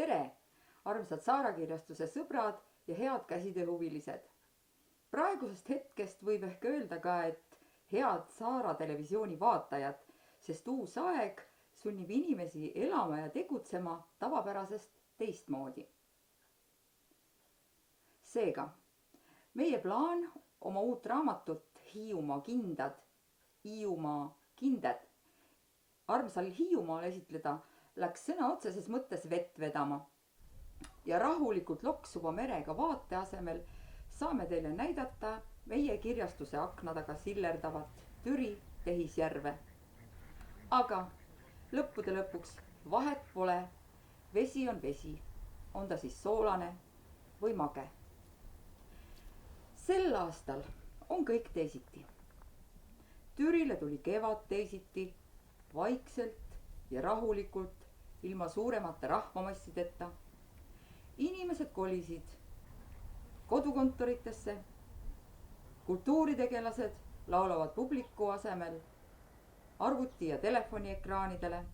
Tere, armsad Saarakirjastuse sõbrad ja head käsitööhuvilised. Praegusest hetkest võib ehk öelda ka, et head Saara televisiooni vaatajad, sest uus aeg sunnib inimesi elama ja tegutsema tavapärasest teistmoodi. Seega, meie plaan oma uut raamatut Hiiumaa kindad, Hiiumaa kindad armsal Hiiumaal esitleda läks sõna otseses mõttes vett vedama. Ja rahulikult loksuva merega vaate asemel saame teile näidata meie kirjastuse akna taga sillerdavat Türi tehisjärve. Aga lõppude lõpuks vahet pole, vesi on vesi, on ta siis soolane või mage. Sel aastal on kõik teisiti. Türile tuli kevad teisiti, vaikselt ja rahulikult, ilma suuremate rahvamassideta. Inimesed kolisid kodukontoritesse, kultuuritegelased laulavad publiku asemel arvuti- ja telefoniekraanidele.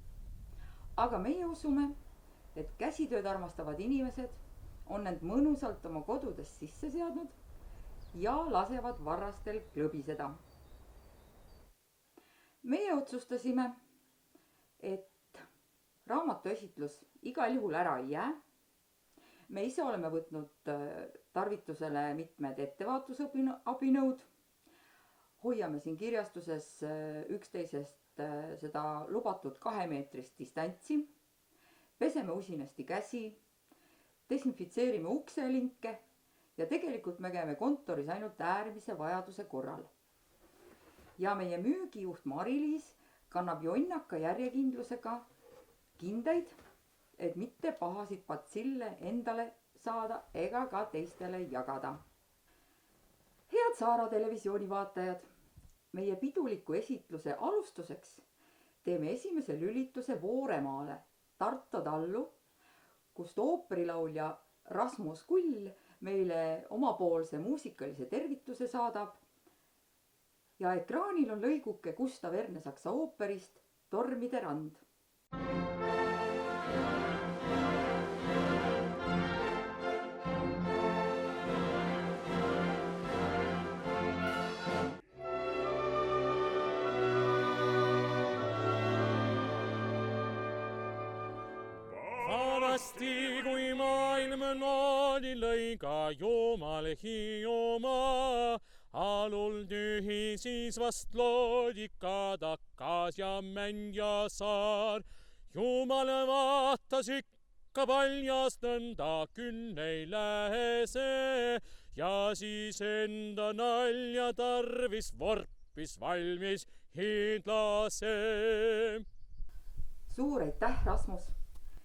Aga meie usume, et käsitööd armastavad inimesed on end mõnusalt oma kodudes sisse seadnud ja lasevad varrastel klõbiseda. Meie otsustasime, et raamatu esitlus igal juhul ära ei jää. Me ise oleme võtnud tarvitusele mitmed ettevaatusabinõud. Hoiame siin kirjastuses üksteisest seda lubatud 2-meetrist distantsi. Peseme usinasti käsi, desinfitseerime ukselinke ja tegelikult me käime kontoris ainult äärmise vajaduse korral. Ja meie müügijuht Mari-Liis kannab jonnaka järjekindlusega kindaid, et mitte pahasid patsille endale saada ega ka teistele jagada. Head Saara televisiooni vaatajad, meie piduliku esitluse alustuseks teeme esimese lülituse Vooremaale, Tarto tallu, kust ooperilaulja Rasmus Kull meile omapoolse muusikalise tervituse saadab. Ja ekraanil on lõiguke Gustav Ernesaksa ooperist Tormide rand. Vanasti, kui maailm noodi lõi ka Jumal Hiiumaa, alul tühi siis vast loodika takkas ja mänd ja saar. Jumal vaatas ikka paljast nõnda küll ei lähe see ja siis enda nalja tarvis vorpis valmis hiidlase. Suur aitäh, Rasmus,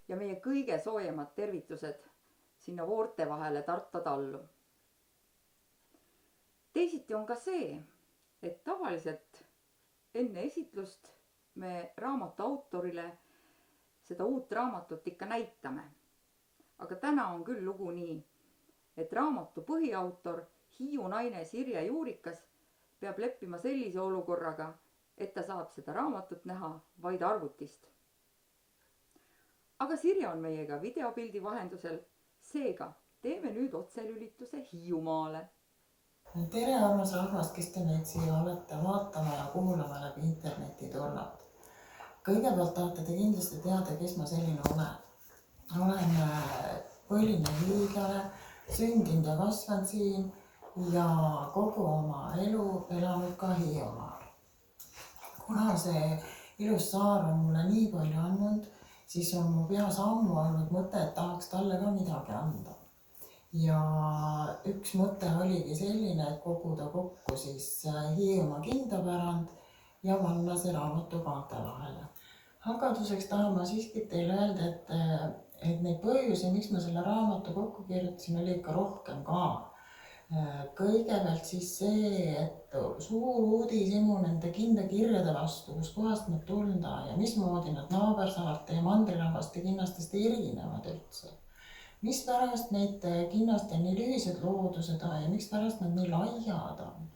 ja meie kõige soojemad tervitused sinna voorte vahele Tarto tallu. Teisiti on ka see, et tavaliselt enne esitlust me raamatu autorile seda uut raamatut ikka näitame. Aga täna on küll lugu nii, et raamatu põhiautor Hiiu naine Sirje Juurikas peab leppima sellise olukorraga, et ta saab seda raamatut näha vaid arvutist. Aga Sirje on meiega videopildi vahendusel, seega teeme nüüd otselülituse Hiiumaale. Tere, armas rahvas, kes te meid siia olete vaatama ja kuulama läbi interneti tulnud. Kõigepealt tahate te kindlasti teada, kes ma selline olen. Olen põline hiidlane, sündinud ja kasvanud siin ja kogu oma elu elanud ka Hiiumaal. Kuna see ilus saar on mulle nii palju andnud, siis on mu peas ammu olnud mõte, et tahaks talle ka midagi anda. Ja üks mõte oligi selline, et koguda kokku siis Hiiumaa kindapärand ja panna see raamatu kaante vahele. Hakkatuseks tahan ma siiski teile öelda, et neid põhjusi, miks ma selle raamatu kokku kirjutasin, oli ikka rohkem ka. Kõigepealt siis see, et suur uudishimu nende kindakirjade vastu, kus kohast nad tulda ja mismoodi nad naabersaarte ja mandrirahvaste kinnastest erinevad üldse. Mispärast neid kinnast on nii lühised loodused ja mispärast nad nii laiad on.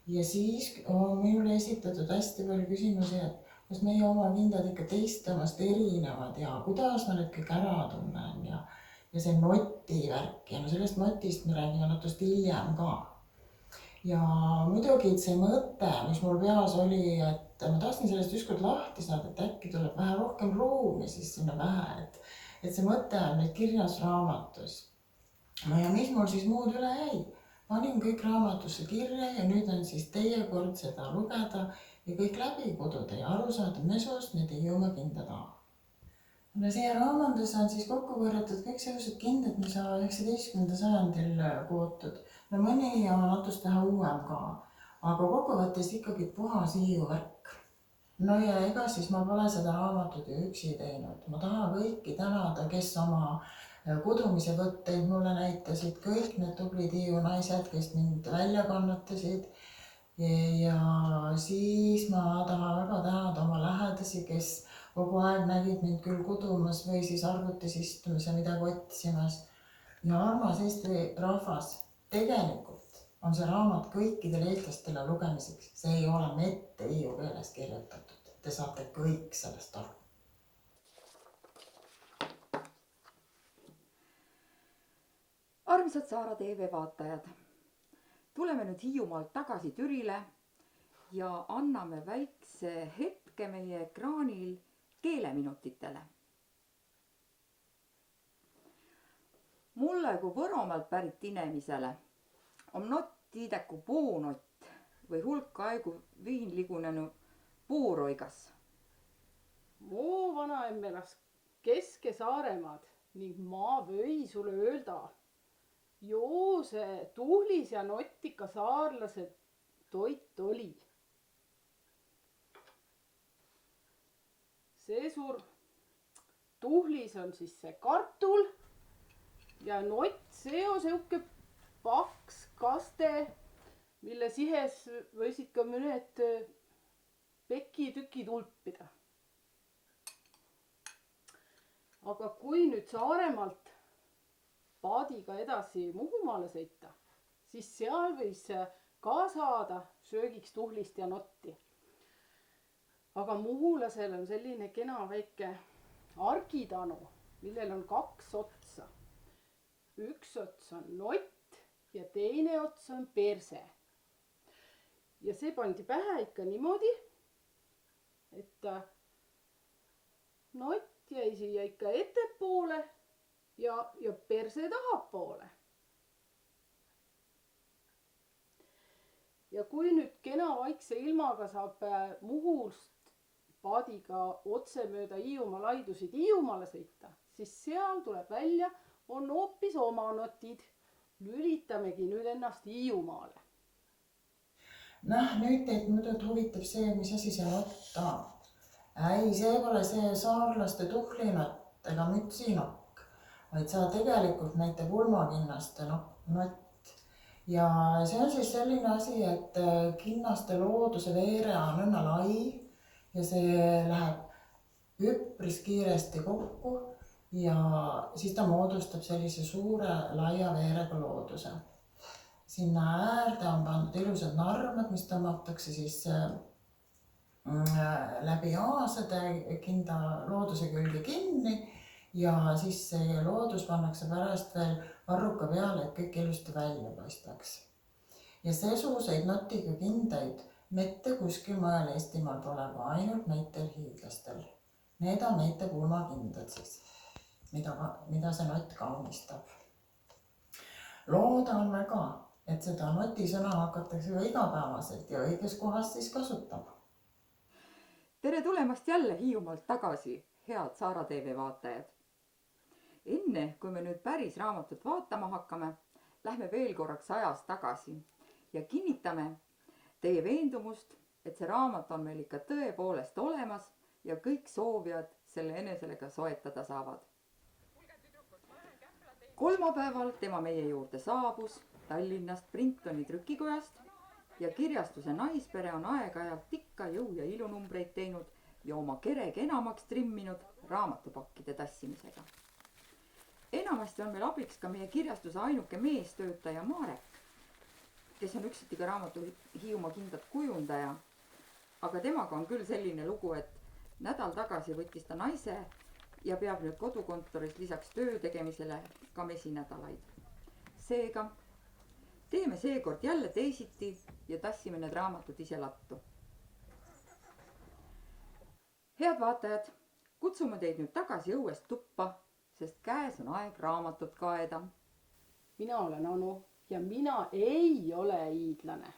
Ja siis on minule esitatud hästi palju küsimusi, et kas meie oma kindad ikka teiste omast erinevad ja kuidas ma need kõik ära tunnen ja ja see noti värk ja no sellest notist me räägime natuke hiljem ka. Ja muidugi see mõte, mis mul peas oli, et ma tahtsin sellest ükskord lahti saada, et äkki tuleb vähe rohkem ruumi siis sinna pähe, et see mõte on nüüd kirjas raamatus. No ja mis mul siis muud üle jäi? Panin kõik raamatusse kirja ja nüüd on siis teie kord seda lugeda ja kõik läbi kududa ja aru saada mesust need Hiiumaa kindad A. No siia raamatus on siis kokku korjatud kõik sellised kindad, mis on 19. sajandil kootud. No mõni on natuke vähe uuem ka, aga kokkuvõttes ikkagi puhas Hiiu värk. No ja ega siis ma pole seda raamatut ju üksi teinud. Ma tahan kõiki tänada, kes oma kudumise võtteid mulle näitasid, kõik need tublid Hiiu naised, kes mind välja kannatasid. Ja siis ma tahan väga tänada oma lähedasi, kes kogu aeg nägid mind küll kudumas või siis arvutis istumas ja midagi otsimas. Ja armas Eesti rahvas, tegelikult on see raamat kõikidele eestlastele lugemiseks. See ei ole mitte hiiu keeles kirjutatud. Te saate kõik sellest aru. Armsad Saara TV vaatajad, tuleme nüüd Hiiumaalt tagasi Türile ja anname väikse hetke meie ekraanil keeleminutitele. Mulle kui Võromaalt pärit inimesele on nottiideku puunott või hulk aegu viinligunenu puuroigas. Mu vanaemmelas Keske Saaremaad ning ma või sulle öelda, joo see tuhlis ja nottika saarlase toit oli. See suur tuhlis on siis see kartul ja nott, see on siuke paks kaste, mille sihes võisid ka mõned pekitükid ulpida. Aga kui nüüd Saaremaalt paadiga edasi Muhumaale sõita, siis seal võis ka saada söögiks tuhlist ja notti. Aga muhulasel on selline kena väike argitanu, millel on 2 otsa. Üks ots on nott ja teine ots on perse. Ja see pandi pähe ikka niimoodi, et nott jäi siia ikka ettepoole ja perse tahapoole. Ja kui nüüd kena vaikse ilmaga saab Muhust paadiga otse mööda Hiiumaa laidusid Hiiumaale sõita, siis seal tuleb välja, on hoopis oma notid. Lülitamegi nüüd ennast Hiiumaale. Nüüd teid muidu huvitab see, mis asi see nott on. Ei, see pole see saarlaste tuhlinott ega mütsinokk, vaid see tegelikult näitab ulmakinnaste nott. Ja see on siis selline asi, et kinnaste looduse veere on õnna lai ja see läheb üpris kiiresti kokku ja siis ta moodustab sellise suure laia veerega looduse. Sinna äärde on pandud ilusad narmad, mis tõmmatakse siis läbi aasade kinda looduse külge kinni ja siis see loodus pannakse pärast veel varruka peale, et kõik ilusti välja paistaks. Ja seesuguseid notiga kindaid mitte kuskil mujal Eestimaal pole, aga ainult meitel hiidlastel. Need on meite pulmakindad siis, mida see nott kaunistab. Loodan väga, et seda notisõna hakatakse ka igapäevaselt ja õiges kohas siis kasutama. Tere tulemast jälle Hiiumaalt tagasi, head Saara TV vaatajad. Enne, kui me nüüd päris raamatut vaatama hakkame, lähme veel korraks ajas tagasi ja kinnitame teie veendumust, et see raamat on meil ikka tõepoolest olemas ja kõik soovijad selle enesele ka soetada saavad. Kolmapäeval tema meie juurde saabus Tallinnast Brintoni trükikojast ja kirjastuse Naispere on aeg-ajalt ikka jõu- ja ilunumbreid teinud ja oma kere kenamaks trimminud raamatupakkide tassimisega. Enamasti on meil abiks ka meie kirjastuse ainuke meestöötaja Marek, kes on üksiti ka raamatu Hiiumaa kindad kujundaja, aga temaga on küll selline lugu, et nädal tagasi võttis ta naise ja peab nüüd kodukontoris lisaks töö tegemisele ka mesinädalaid. Seega teeme seekord jälle teisiti ja tassime need raamatud ise lattu. Head vaatajad, kutsume teid nüüd tagasi õuest tuppa, sest käes on aeg raamatut kaeda. mina olen Anu ja mina ei ole hiidlane.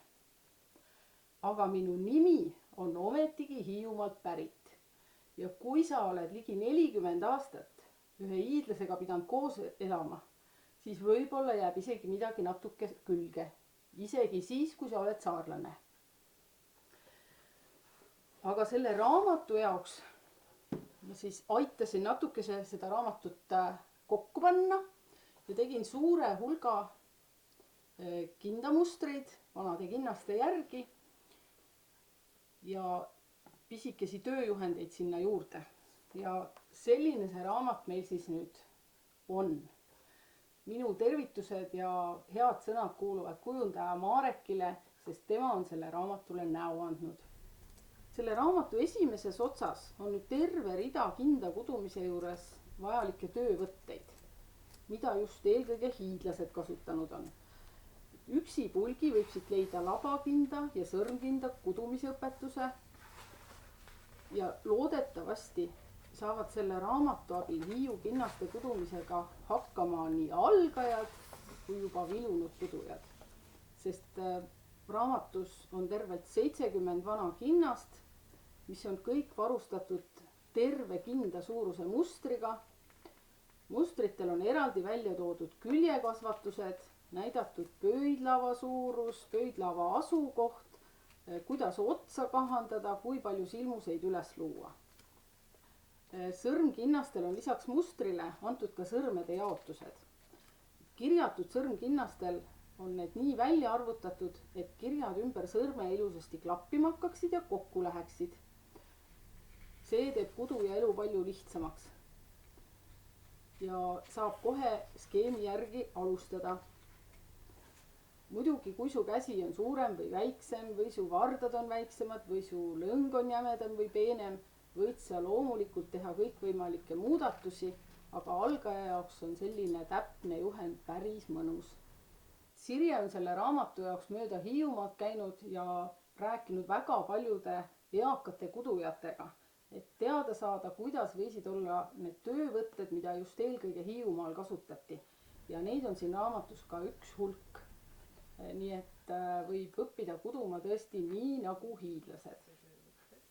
aga minu nimi on ometigi Hiiumaalt pärit. ja kui sa oled ligi 40 aastat ühe hiidlasega pidanud koos elama, siis võib-olla jääb isegi midagi natuke külge. Isegi siis, kui sa oled saarlane. Aga selle raamatu jaoks ma siis aitasin natukese seda raamatut kokku panna ja tegin suure hulga kindamustreid vanade kinnaste järgi ja pisikesi tööjuhendeid sinna juurde. Ja selline see raamat meil siis nüüd on. Minu tervitused ja head sõnad kuuluvad kujundaja Marekile, sest tema on selle raamatule näo andnud. Selle raamatu esimeses otsas on nüüd terve rida kinda kudumise juures vajalikke töövõtteid, mida just eelkõige hiidlased kasutanud on. Üksi pulgi võib siit leida labakinda ja sõrmkinda kudumise õpetuse ja loodetavasti saavad selle raamatu abil Hiiu kinnaste kudumisega hakkama nii algajad kui juba vilunud kudujad. Sest raamatus on tervelt 70 vana kinnast, mis on kõik varustatud terve kinda suuruse mustriga. Mustritel on eraldi välja toodud küljekasvatused, näidatud pöidlava suurus, pöidlava asukoht, kuidas otsa kahandada, kui palju silmuseid üles luua. Sõrmkinnastel on lisaks mustrile antud ka sõrmede jaotused. Kirjatud sõrmkinnastel on need nii välja arvutatud, et kirjad ümber sõrme ilusasti klappima hakkaksid ja kokku läheksid. See teeb kuduja elu palju lihtsamaks. Ja saab kohe skeemi järgi alustada. Muidugi, kui su käsi on suurem või väiksem või su vardad on väiksemad või su lõng on jämedam või peenem, võid sa loomulikult teha kõikvõimalikke muudatusi, aga algaja jaoks on selline täpne juhend päris mõnus. Sirje on selle raamatu jaoks mööda Hiiumaad käinud ja rääkinud väga paljude eakate kudujatega, et teada saada, kuidas võisid olla need töövõtted, mida just eelkõige Hiiumaal kasutati. Ja neid on siin raamatus ka üks hulk. Nii et võib õppida kuduma tõesti nii nagu hiidlased.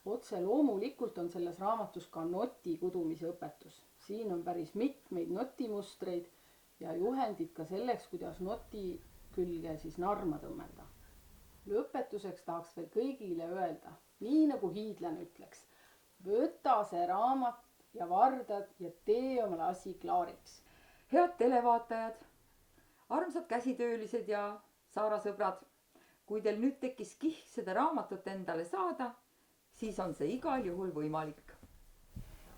Otse loomulikult on selles raamatus ka noti kudumise õpetus. Siin on päris mitmeid notimustreid ja juhendid ka selleks, kuidas noti külge siis narma tõmmelda. Lõpetuseks tahaks veel kõigile öelda, nii nagu hiidlane ütleks, võta see raamat ja vardad ja tee omale asi klaariks. Head televaatajad, armsad käsitöölised ja saarasõbrad, kui teil nüüd tekkis kihk seda raamatut endale saada, siis on see igal juhul võimalik.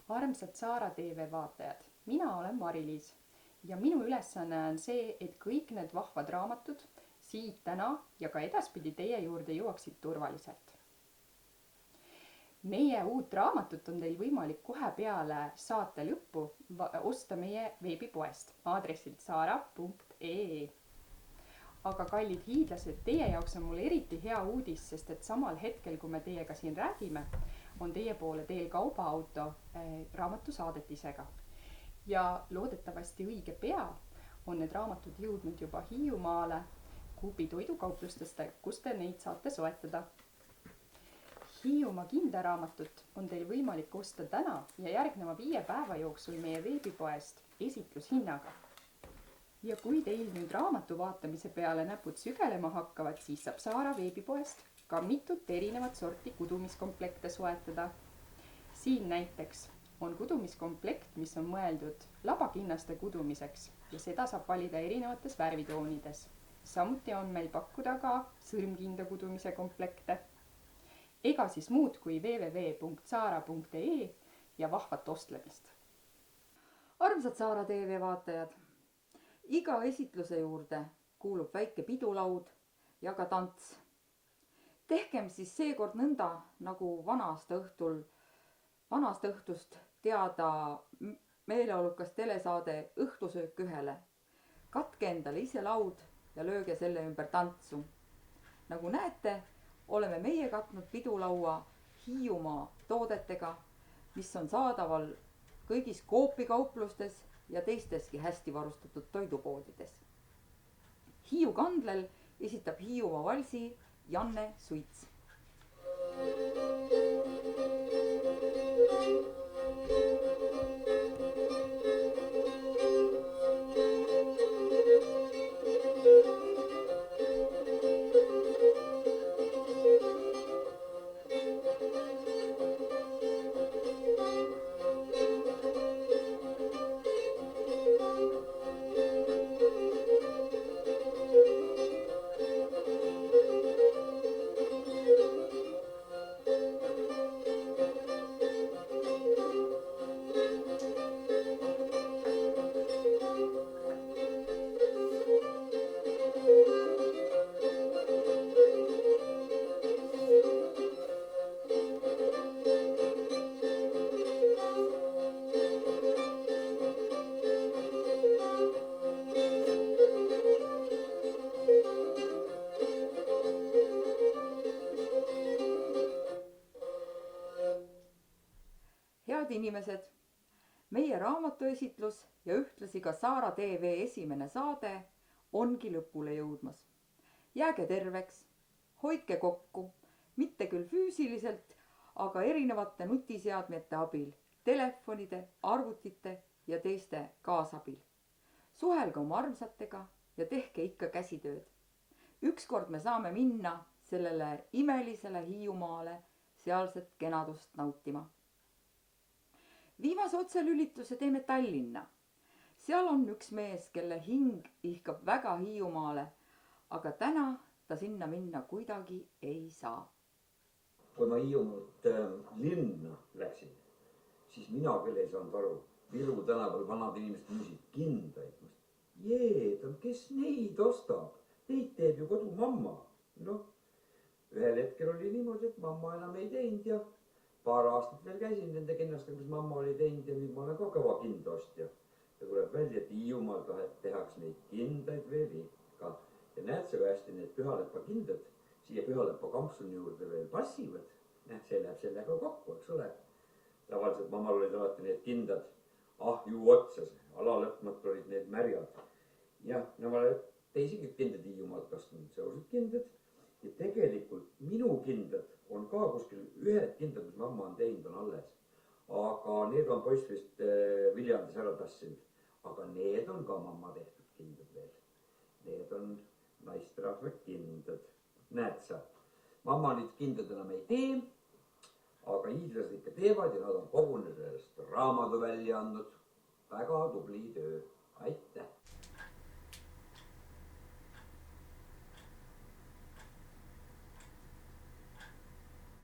Armsad Saara TV vaatajad, mina olen Mari-Liis ja minu ülesanne on see, et kõik need vahvad raamatud siit täna ja ka edaspidi teie juurde jõuaksid turvaliselt. Meie uut raamatut on teil võimalik kohe peale saate lõppu osta meie veebipoest aadressilt saara.ee. Aga kallid hiidlased, teie jaoks on mul eriti hea uudis, sest et samal hetkel, kui me teiega siin räägime, on teie poole teel kaubaauto raamatusaadetisega. Ja loodetavasti õige pea on need raamatud jõudnud juba Hiiumaale Coopi toidukauplustest, kus te neid saate soetada. Hiiumaa kindaraamatut on teil võimalik osta täna ja järgneva 5 päeva jooksul meie veebipoest esitlushinnaga. Ja kui teil nüüd raamatu vaatamise peale näpud sügelema hakkavad, siis saab Saara veebipoest ka mitut erinevat sorti kudumiskomplekte soetada. Siin näiteks on kudumiskomplekt, mis on mõeldud labakinnaste kudumiseks ja seda saab valida erinevates värvitoonides. Samuti on meil pakkuda ka sõrmkinda kudumise komplekte. Ega siis muud kui www.saara.ee ja vahvat ostlemist. Armsad Saara TV vaatajad, iga esitluse juurde kuulub väike pidulaud ja ka tants. Tehkem siis seekord nõnda, nagu vanast õhtust teada meeleolukas telesaade Õhtusöök ühele. Katke endale ise laud ja lööge selle ümber tantsu. Nagu näete, oleme meie katnud pidulaua Hiiumaa toodetega, mis on saadaval kõigis Coopi kauplustes ja teisteski hästi varustatud toidupoodides. Hiiu kandlel esitab Hiiumaa valsi Janne Suits. Head inimesed, meie raamatuesitlus ja ühtlasi ka Saara TV esimene saade ongi lõpule jõudmas. Jääge terveks, hoidke kokku, mitte küll füüsiliselt, aga erinevate nutiseadmete abil, telefonide, arvutite ja teiste kaasabil. Suhelge oma armsatega ja tehke ikka käsitööd. Ükskord me saame minna sellele imelisele Hiiumaale sealset kenadust nautima. Viimase otselülituse teeme Tallinna. Seal on üks mees, kelle hing ihkab väga Hiiumaale, aga täna ta sinna minna kuidagi ei saa. Kui ma Hiiumaalt linna läksin, siis mina küll ei saanud aru. Viru tänaval vanad inimesed müüsid kindaid. Kes neid ostab? Neid teeb ju kodu mamma. Ühel hetkel oli niimoodi, et mamma enam ei teinud ja paar aastat veel käisin nende kinnastega, mis mamma oli teinud ja nüüd ma olen ka kõva kindaostja. Ja tuleb välja, et Hiiumaal tehakse neid kindaid veel ikka. Ja näed sa, kui hästi need Pühalepa kindad siia Pühalepa kampsuni juurde veel passivad. See läheb sellega kokku, eks ole. Tavaliselt mammal olid alati need kindad ahju otsas, alalõpmatu olid need märjad. Ja ma olen teisigi kindad Hiiumaalt kastnud, seosed kindad. Ja tegelikult minu kindad on ka kuskil ühed kindad, mis mamma on teinud, on alles. Aga need on poiss vist Viljandis ära tassinud. Aga need on ka mamma tehtud kindad veel. Need on naisterahva kindad. Näed sa, mamma nüüd kindad enam ei tee, aga hiidlased ikka teevad ja nad on kogunenud sellest raamatu välja andnud. Väga tubli töö. Aitäh!